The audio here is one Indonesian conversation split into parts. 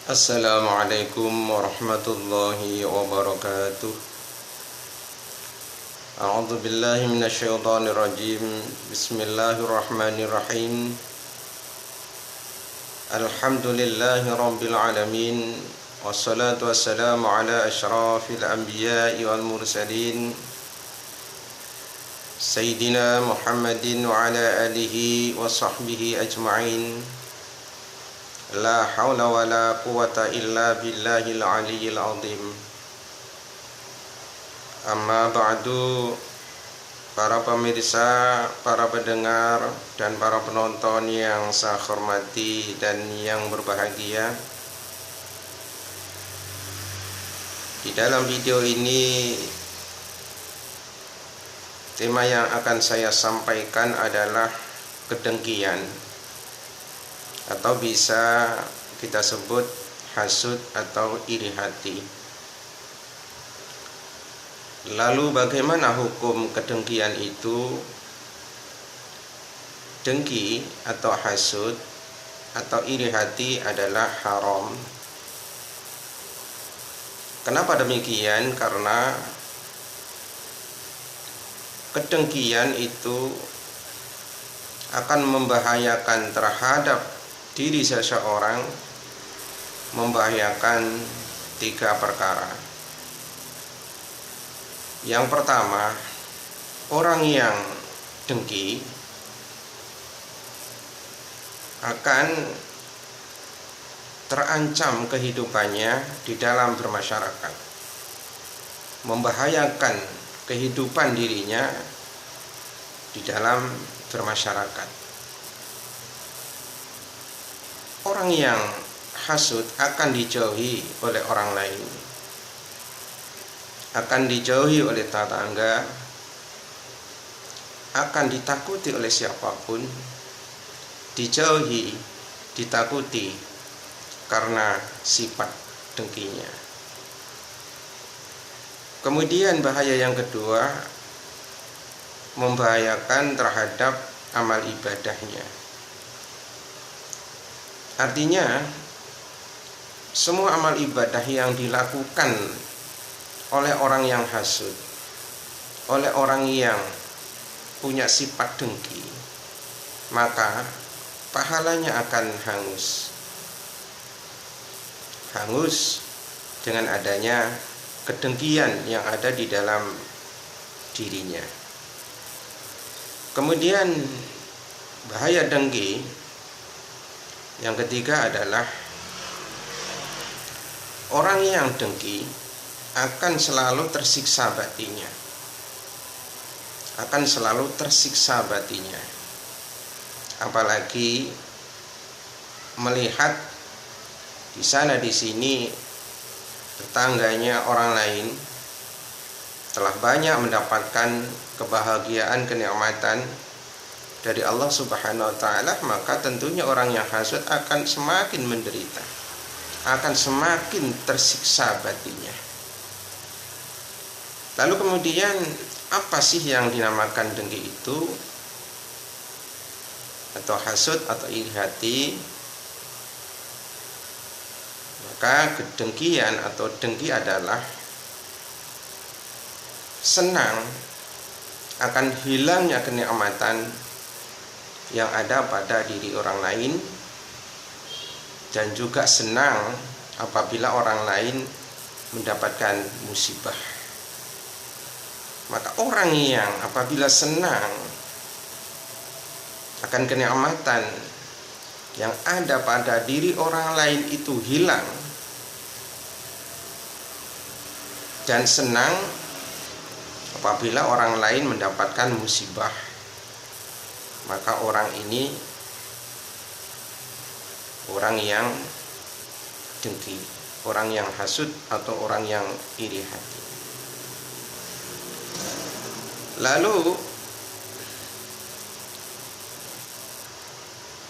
Assalamualaikum warahmatullahi wabarakatuh. A'udzu billahi minasyaitonir rajim. Bismillahirrahmanirrahim. Alhamdulillahi rabbil alamin. Wassalatu wassalamu ala asyrafil anbiya'i wal mursalin. Sayyidina Muhammadin wa ala alihi wa sahbihi ajma'in. La haula wa la quwata illa billahil aliyyil azim. Amma ba'du, para pemirsa, para pendengar, dan para penonton yang saya hormati dan yang berbahagia. Di dalam video ini, tema yang akan saya sampaikan adalah kedengkian, atau bisa kita sebut hasud atau iri hati. Lalu bagaimana hukum kedengkian itu? Dengki atau hasud atau iri hati adalah haram. Kenapa demikian? Karena kedengkian itu akan membahayakan terhadap diri seseorang, membahayakan 3 perkara. Yang pertama, orang yang dengki akan terancam kehidupannya di dalam bermasyarakat, membahayakan kehidupan dirinya di dalam bermasyarakat. Orang yang hasud akan dijauhi oleh orang lain, akan dijauhi oleh tetangga, akan ditakuti oleh siapapun, dijauhi, ditakuti karena sifat dengkinya. Kemudian bahaya yang kedua, membahayakan terhadap amal ibadahnya. Artinya, semua amal ibadah yang dilakukan oleh orang yang hasud, oleh orang yang punya sifat dengki, maka pahalanya akan hangus. Hangus dengan adanya kedengkian yang ada di dalam dirinya. Kemudian bahaya dengki yang ketiga adalah orang yang dengki akan selalu tersiksa batinnya. Akan selalu tersiksa batinnya. Apalagi melihat di sana di sini tetangganya orang lain telah banyak mendapatkan kebahagiaan, kenikmatan dari Allah Subhanahu wa ta'ala, maka tentunya orang yang hasud akan semakin menderita, akan semakin tersiksa batinnya. Lalu kemudian apa sih yang dinamakan dengki itu, atau hasud atau iri hati? Maka kedengkian atau dengki adalah senang akan hilangnya kenikmatan yang ada pada diri orang lain, dan juga senang apabila orang lain mendapatkan musibah. Maka orang yang apabila senang akan kenikmatan yang ada pada diri orang lain itu hilang, dan senang apabila orang lain mendapatkan musibah, maka orang ini orang yang dengki, orang yang hasud atau orang yang iri hati. Lalu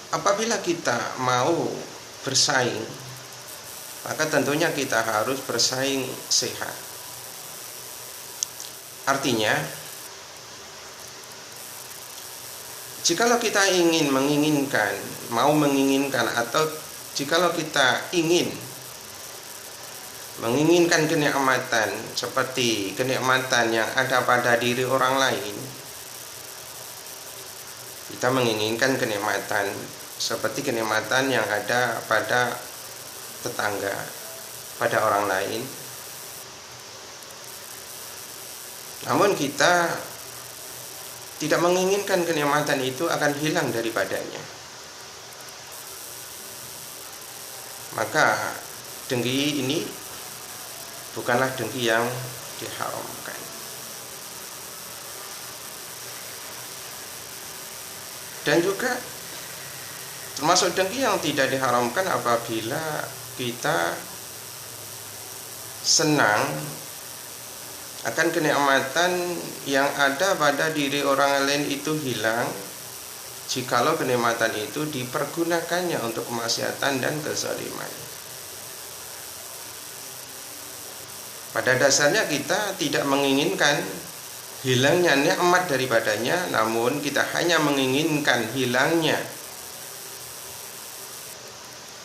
apabila kita mau bersaing, maka tentunya kita harus bersaing sehat. Artinya, jikalau kita menginginkan atau jikalau kita ingin menginginkan kenikmatan seperti kenikmatan yang ada pada diri orang lain, kita menginginkan kenikmatan seperti kenikmatan yang ada pada tetangga, pada orang lain, namun kita tidak menginginkan kenikmatan itu akan hilang daripadanya, maka dengki ini bukanlah dengki yang diharamkan. Dan juga termasuk dengki yang tidak diharamkan apabila kita senang akan kenikmatan yang ada pada diri orang lain itu hilang, jikalau kenikmatan itu dipergunakannya untuk kemaksiatan dan kezaliman. Pada dasarnya kita tidak menginginkan hilangnya nikmat daripadanya, namun kita hanya menginginkan hilangnya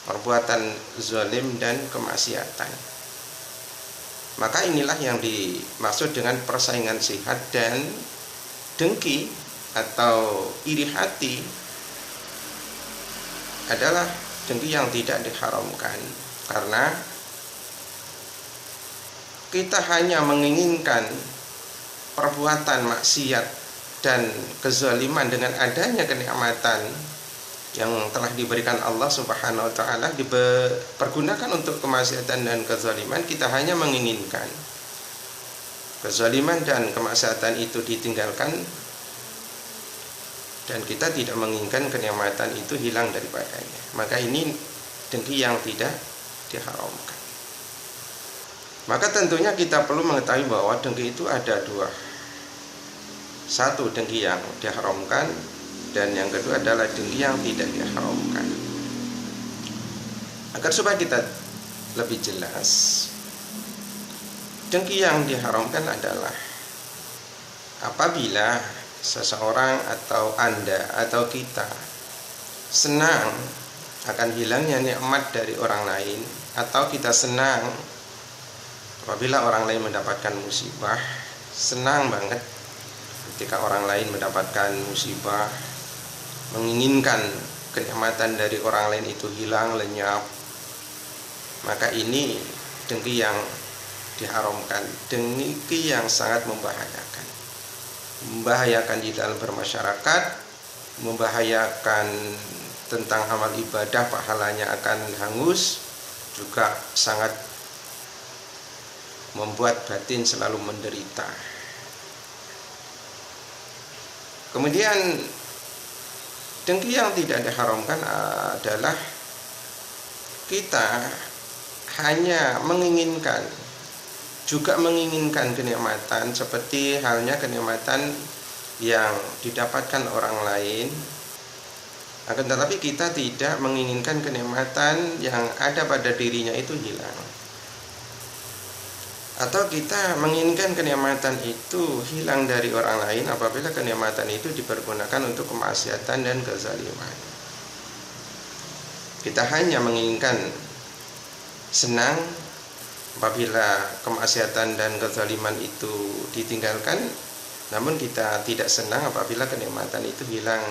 perbuatan zalim dan kemaksiatan. Maka inilah yang dimaksud dengan persaingan sehat. Dan dengki atau iri hati adalah dengki yang tidak diharamkan, karena kita hanya menginginkan perbuatan maksiat dan kezaliman dengan adanya kenikmatan yang telah diberikan Allah Subhanahu wa taala dipergunakan untuk kemaksiatan dan kezaliman. Kita hanya menginginkan kezaliman dan kemaksiatan itu ditinggalkan, dan kita tidak menginginkan kenikmatan itu hilang daripadanya. Maka ini dengki yang tidak diharamkan. Maka tentunya kita perlu mengetahui bahwa dengki itu ada dua. Satu, dengki yang diharamkan, dan yang kedua adalah dengki yang tidak diharamkan. Agar supaya kita lebih jelas, dengki yang diharamkan adalah apabila seseorang atau Anda atau kita senang akan hilangnya nikmat dari orang lain, atau kita senang apabila orang lain mendapatkan musibah, senang banget ketika orang lain mendapatkan musibah, menginginkan kenikmatan dari orang lain itu hilang, lenyap, maka ini dengki yang diharamkan, dengki yang sangat membahayakan di dalam bermasyarakat, membahayakan tentang amal ibadah, pahalanya akan hangus, juga sangat membuat batin selalu menderita. Kemudian dengki yang tidak diharamkan adalah kita hanya menginginkan, juga menginginkan kenikmatan seperti halnya kenikmatan yang didapatkan orang lain, akan tetapi kita tidak menginginkan kenikmatan yang ada pada dirinya itu hilang. Atau kita menginginkan kenikmatan itu hilang dari orang lain apabila kenikmatan itu dipergunakan untuk kemaksiatan dan kezaliman. Kita hanya menginginkan senang apabila kemaksiatan dan kezaliman itu ditinggalkan, namun kita tidak senang apabila kenikmatan itu hilang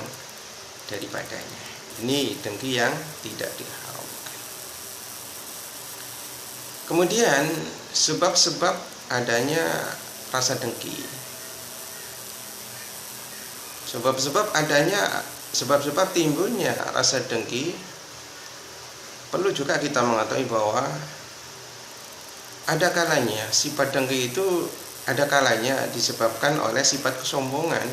daripadanya. Ini dengki yang tidak diharamkan. Kemudian sebab-sebab adanya rasa dengki, sebab-sebab timbulnya rasa dengki, perlu juga kita mengetahui bahwa ada kalanya sifat dengki itu ada kalanya disebabkan oleh sifat kesombongan.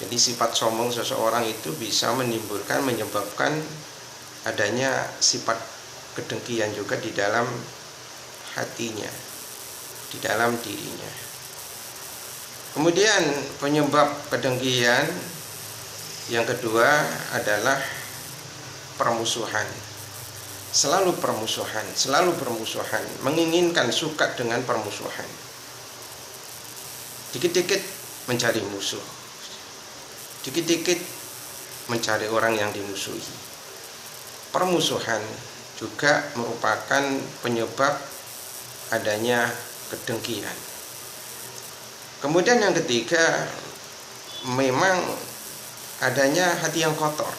Jadi sifat sombong seseorang itu bisa menyebabkan adanya sifat kedengkian juga di dalam hatinya, di dalam dirinya. Kemudian penyebab kedengkian yang kedua adalah permusuhan. Selalu permusuhan, menginginkan, suka dengan permusuhan. Dikit-dikit mencari musuh, dikit-dikit mencari orang yang dimusuhi. Permusuhan juga merupakan penyebab adanya kedengkian. Kemudian yang ketiga, memang adanya hati yang kotor.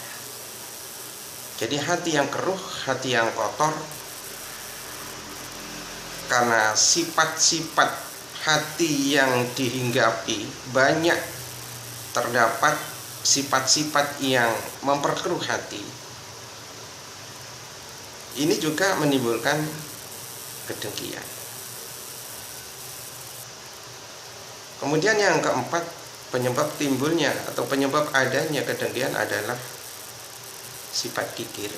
Jadi hati yang keruh, hati yang kotor, karena sifat-sifat hati yang dihinggapi banyak terdapat sifat-sifat yang memperkeruh hati. Ini juga menimbulkan kedengkian. Kemudian yang keempat, penyebab timbulnya atau penyebab adanya kedengkian adalah sifat kikir.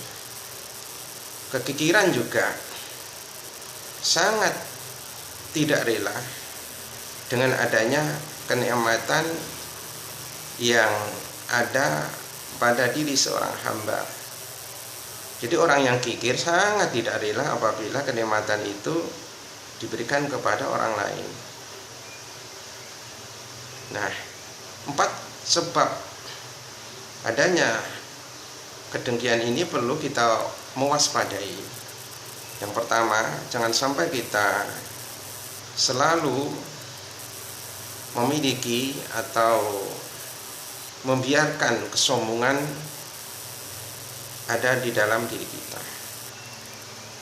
Kekikiran juga sangat tidak rela dengan adanya kenikmatan yang ada pada diri seorang hamba. Jadi orang yang kikir sangat tidak rela apabila kenikmatan itu diberikan kepada orang lain. Nah, 4 sebab adanya kedengkian ini perlu kita mewaspadai. Yang pertama, jangan sampai kita selalu memiliki atau membiarkan kesombongan ada di dalam diri kita.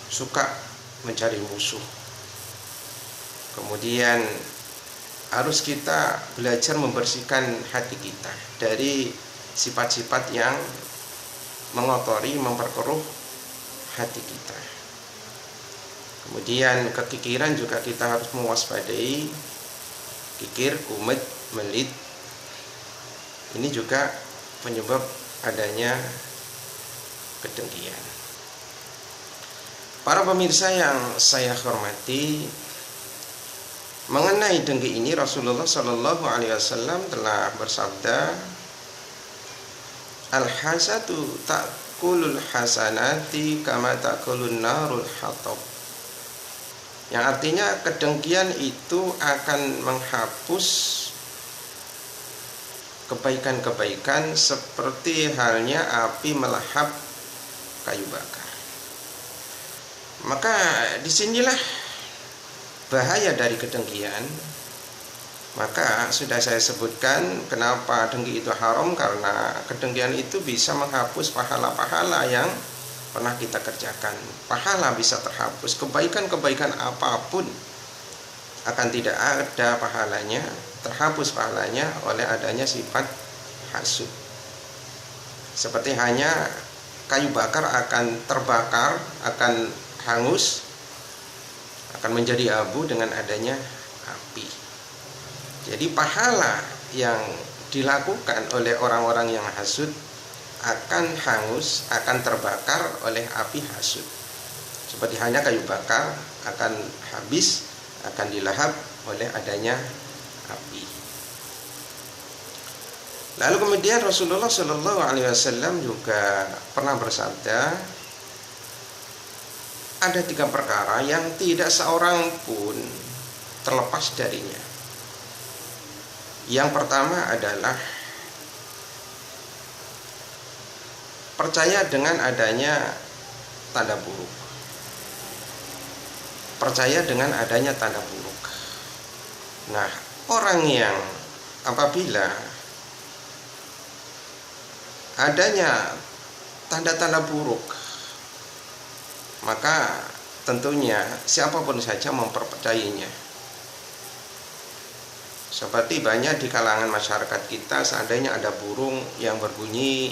Suka mencari musuh. Kemudian harus kita belajar membersihkan hati kita dari sifat-sifat yang mengotori, memperkeruh hati kita. Kemudian kekikiran juga kita harus mewaspadai. Kikir, kumit, melit, ini juga penyebab adanya kedengkian. Para pemirsa yang saya hormati, mengenai dengki ini Rasulullah Shallallahu Alaihi Wasallam telah bersabda, al-hasatu ta'kulul hasanati kama ta'kulun narul hatab. Yang artinya kedengkian itu akan menghapus kebaikan-kebaikan seperti halnya api melahap kayu bakar. Maka disinilah bahaya dari kedengkian. Maka sudah saya sebutkan kenapa dengki itu haram, karena kedengkian itu bisa menghapus pahala-pahala yang pernah kita kerjakan. Pahala bisa terhapus, kebaikan-kebaikan apapun akan tidak ada pahalanya, terhapus pahalanya oleh adanya sifat hasud. Seperti hanya kayu bakar akan terbakar, akan hangus, akan menjadi abu dengan adanya api. Jadi pahala yang dilakukan oleh orang-orang yang hasud akan hangus, akan terbakar oleh api hasud. Seperti hanya kayu bakar akan habis, akan dilahap oleh adanya api. Lalu kemudian Rasulullah Shallallahu Alaihi Wasallam juga pernah bersabda, ada 3 perkara yang tidak seorang pun terlepas darinya. Yang pertama adalah percaya dengan adanya tanda buruk. Percaya dengan adanya tanda buruk. Nah, orang yang apabila adanya tanda-tanda buruk, maka tentunya siapapun saja mempercayainya. Seperti banyak di kalangan masyarakat kita, seandainya ada burung yang berbunyi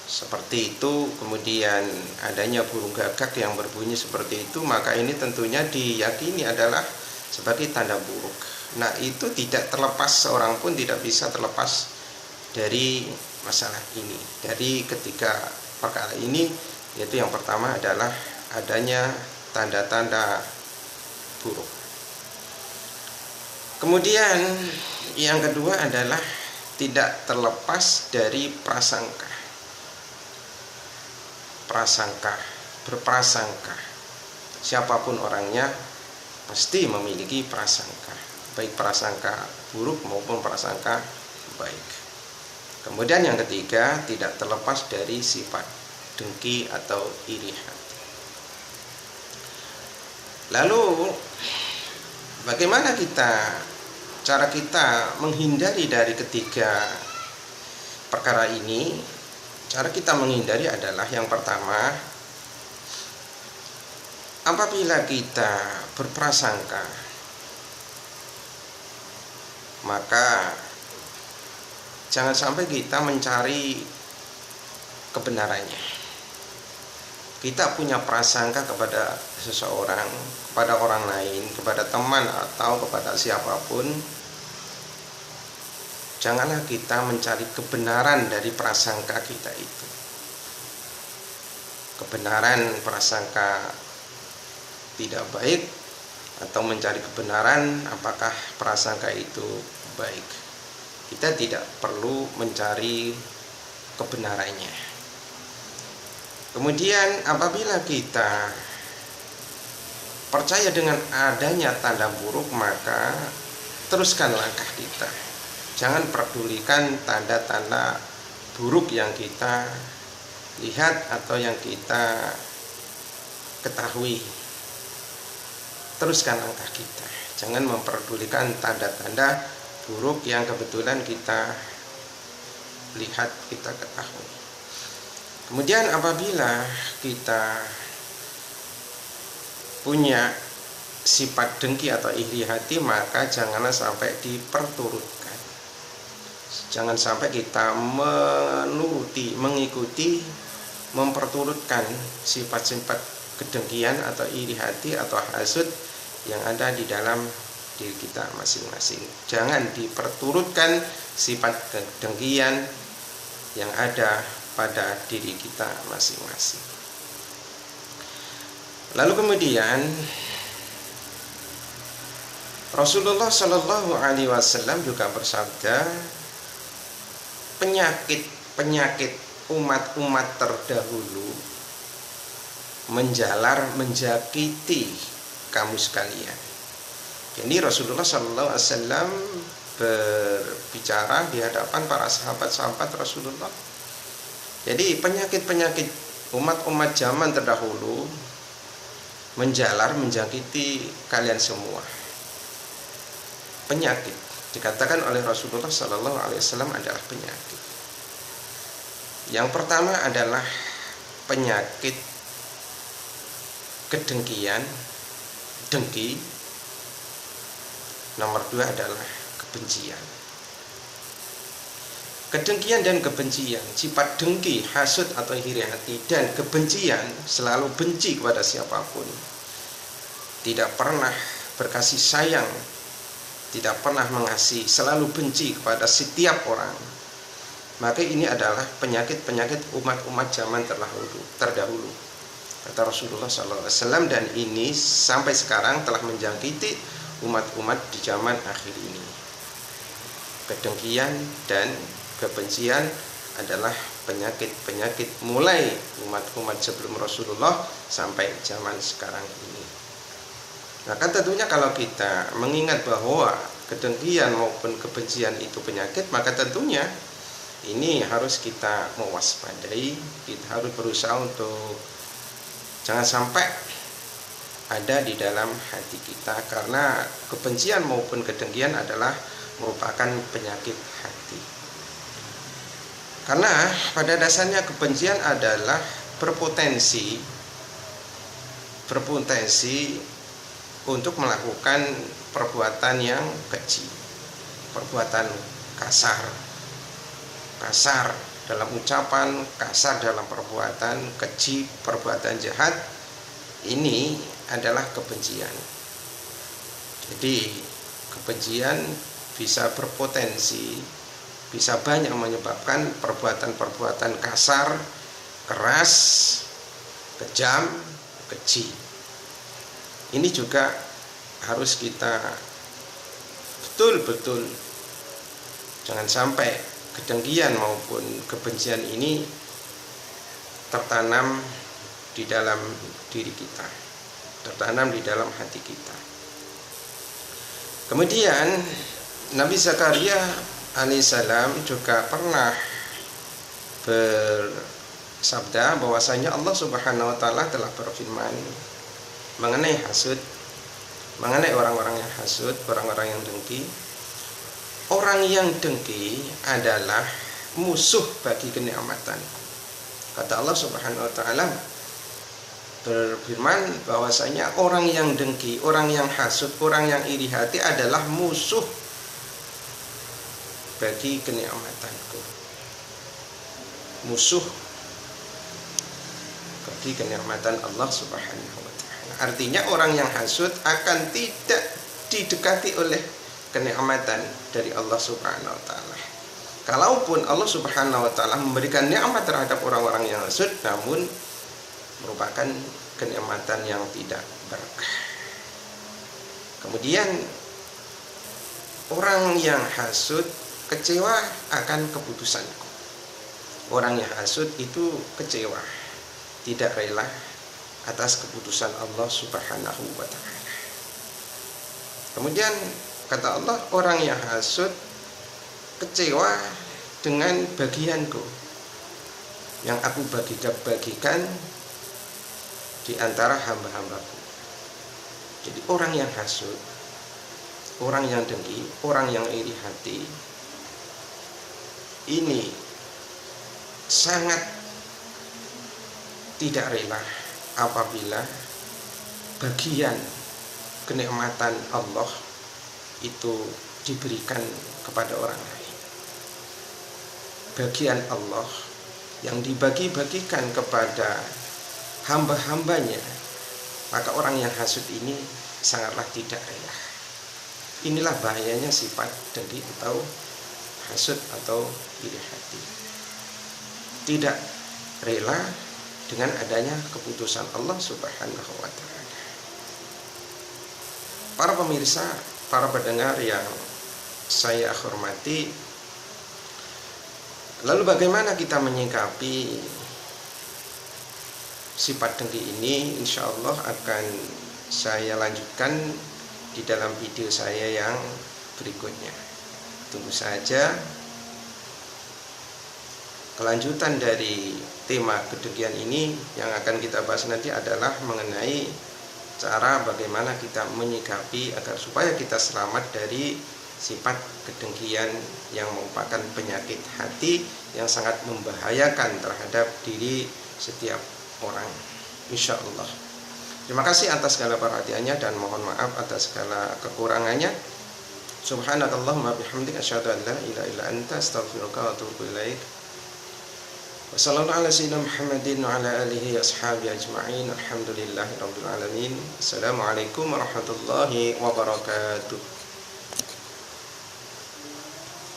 seperti itu, kemudian adanya burung gagak yang berbunyi seperti itu, maka ini tentunya diyakini adalah sebagai tanda buruk. Nah, itu tidak terlepas, seorang pun tidak bisa terlepas dari masalah ini, dari ketiga perkara ini, yaitu yang pertama adalah adanya tanda-tanda buruk. Kemudian yang kedua adalah tidak terlepas dari prasangka. Berprasangka. Siapapun orangnya pasti memiliki prasangka, baik prasangka buruk maupun prasangka baik. Kemudian yang ketiga, tidak terlepas dari sifat dengki atau iri hati. Lalu bagaimana cara kita menghindari dari ketiga perkara ini? Cara kita menghindari adalah yang pertama, apabila kita berprasangka, maka jangan sampai kita mencari kebenarannya. Kita punya prasangka kepada seseorang, kepada orang lain, kepada teman atau kepada siapapun, janganlah kita mencari kebenaran dari prasangka kita itu. Kebenaran prasangka tidak baik atau mencari kebenaran apakah prasangka itu baik. Kita tidak perlu mencari kebenarannya. Kemudian apabila kita percaya dengan adanya tanda buruk, maka teruskan langkah kita. Jangan pedulikan tanda-tanda buruk yang kita lihat atau yang kita ketahui. Teruskan langkah kita. Jangan memperdulikan tanda-tanda buruk yang kebetulan kita lihat, kita ketahui. Kemudian apabila kita punya sifat dengki atau iri hati, maka janganlah sampai diperturutkan. Jangan sampai kita mengikuti, memperturutkan sifat-sifat kedengkian atau iri hati atau hasud yang ada di dalam diri kita masing-masing. Jangan diperturutkan sifat kedengkian yang ada pada diri kita masing-masing. Lalu kemudian Rasulullah Shallallahu Alaihi Wasallam juga bersabda, penyakit umat-umat terdahulu menjakiti kamu sekalian. Jadi Rasulullah Shallallahu Alaihi Wasallam berbicara di hadapan para sahabat-sahabat Rasulullah. Jadi penyakit-penyakit umat-umat zaman terdahulu menjakiti kalian semua. Penyakit dikatakan oleh Rasulullah Sallallahu Alaihi Wasallam adalah penyakit. Yang pertama adalah penyakit kedengkian, dengki. Nomor dua adalah kebencian. Kedengkian dan kebencian, sifat dengki, hasud atau iri hati, dan kebencian, selalu benci kepada siapapun, tidak pernah berkasih sayang, tidak pernah mengasihi, selalu benci kepada setiap orang. Maka ini adalah penyakit-penyakit umat-umat zaman terdahulu, kata Rasulullah SAW, dan ini sampai sekarang telah menjangkiti umat-umat di zaman akhir ini. Kedengkian dan kebencian adalah penyakit-penyakit mulai umat-umat sebelum Rasulullah sampai zaman sekarang ini. Maka tentunya kalau kita mengingat bahwa kedengkian maupun kebencian itu penyakit, maka tentunya ini harus kita mewaspadai, kita harus berusaha untuk jangan sampai ada di dalam hati kita, karena kebencian maupun kedengkian adalah merupakan penyakit hati. Karena pada dasarnya kebencian adalah berpotensi untuk melakukan perbuatan yang keji, perbuatan kasar dalam ucapan, kasar dalam perbuatan, keji, perbuatan jahat. Ini adalah kebencian. Jadi kebencian bisa berpotensi, bisa banyak menyebabkan perbuatan-perbuatan kasar, keras, kejam, keji. Ini juga harus kita betul-betul jangan sampai kedengkian maupun kebencian ini tertanam di dalam diri kita, tertanam di dalam hati kita. Kemudian Nabi Zakaria alaihissalam juga pernah bersabda bahwasanya Allah Subhanahu wa taala telah berfirman mengenai hasud, mengenai orang-orang yang hasud, orang-orang yang dengki. Orang yang dengki adalah musuh bagi kenikmatan. Kata Allah Subhanahu wa taala berfirman bahwasanya orang yang dengki, orang yang hasud, orang yang iri hati adalah musuh bagi kenikmatanku. Musuh bagi kenikmatan Allah Subhanahu wa taala. Artinya orang yang hasud akan tidak didekati oleh kenikmatan dari Allah Subhanahu wa taala. Kalaupun Allah Subhanahu wa taala memberikan nikmat terhadap orang-orang yang hasud, namun merupakan kenikmatan yang tidak berkah. Kemudian orang yang hasud kecewa akan keputusanku. Orang yang hasud itu kecewa, tidak rela atas keputusan Allah Subhanahu wa taala. Kemudian kata Allah, orang yang hasud kecewa dengan bagianku yang aku bagikan di antara hamba-hambaku. Jadi orang yang hasud, orang yang dengki, orang yang iri hati, ini sangat tidak rela apabila bagian kenikmatan Allah itu diberikan kepada orang lain. Bagian Allah yang dibagi-bagikan kepada hamba-hambanya, maka orang yang hasud ini sangatlah tidak rela. Inilah bahayanya sifat dengki atau hasud atau iri hati. Tidak rela dengan adanya keputusan Allah Subhanahu wa taala. Para pemirsa, para pendengar yang saya hormati, lalu bagaimana kita menyikapi sifat dengki ini? Insya Allah akan saya lanjutkan di dalam video saya yang berikutnya. Tunggu saja kelanjutan dari tema kedengkian ini. Yang akan kita bahas nanti adalah mengenai cara bagaimana kita menyikapi agar supaya kita selamat dari sifat kedengkian yang merupakan penyakit hati yang sangat membahayakan terhadap diri setiap orang, insya Allah. Terima kasih atas segala perhatiannya dan mohon maaf atas segala kekurangannya. Subhanakallahumma bihamdika asyhadu an la ilaha illa anta astaghfiruka wa atubu ilaik. Wassallallahu ala sayyidina Muhammadin wa ala alihi ashabi ajma'in. Alhamdulillahi rabbil alamin. Assalamualaikum warahmatullahi wabarakatuh.